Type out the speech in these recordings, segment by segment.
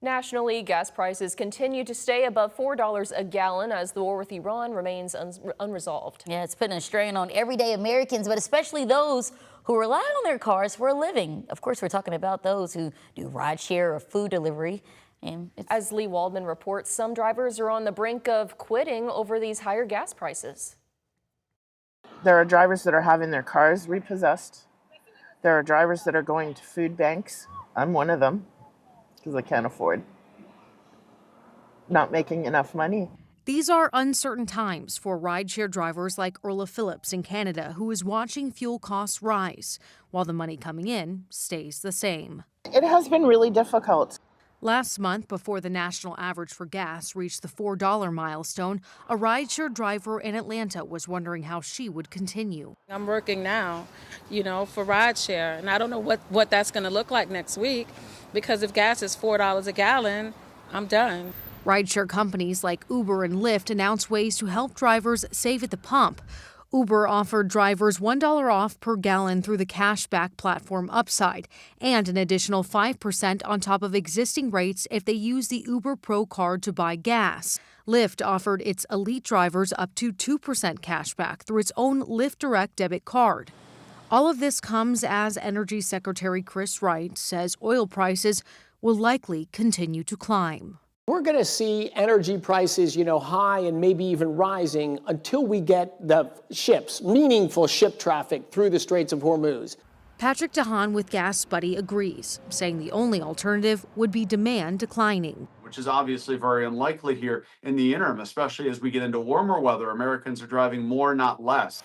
Nationally, gas prices continue to stay above $4 a gallon as the war with Iran remains unresolved. Yeah, it's putting a strain on everyday Americans, but especially those who rely on their cars for a living. Of course, we're talking about those who do rideshare or food delivery. And As Lee Waldman reports, some drivers are on the brink of quitting over these higher gas prices. There are drivers that are having their cars repossessed. There are drivers that are going to food banks. I'm one of them because I can't afford not making enough money. These are uncertain times for rideshare drivers like Orla Phillips in Canada, who is watching fuel costs rise while the money coming in stays the same. It has been really difficult. Last month, before the national average for gas reached the $4 milestone, a rideshare driver in Atlanta was wondering how she would continue. I'm working now, for rideshare, and I don't know what that's going to look like next week, because if gas is $4 a gallon, I'm done. Rideshare companies like Uber and Lyft announced ways to help drivers save at the pump. Uber offered drivers $1 off per gallon through the cashback platform Upside, and an additional 5% on top of existing rates if they use the Uber Pro card to buy gas. Lyft offered its elite drivers up to 2% cashback through its own Lyft Direct debit card. All of this comes as Energy Secretary Chris Wright says oil prices will likely continue to climb. We're going to see energy prices, high and maybe even rising until we get the ships, meaningful ship traffic through the Straits of Hormuz. Patrick DeHaan with Gas Buddy agrees, saying the only alternative would be demand declining. Which is obviously very unlikely here in the interim, especially as we get into warmer weather. Americans are driving more, not less.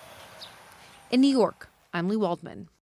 In New York, I'm Lee Waldman.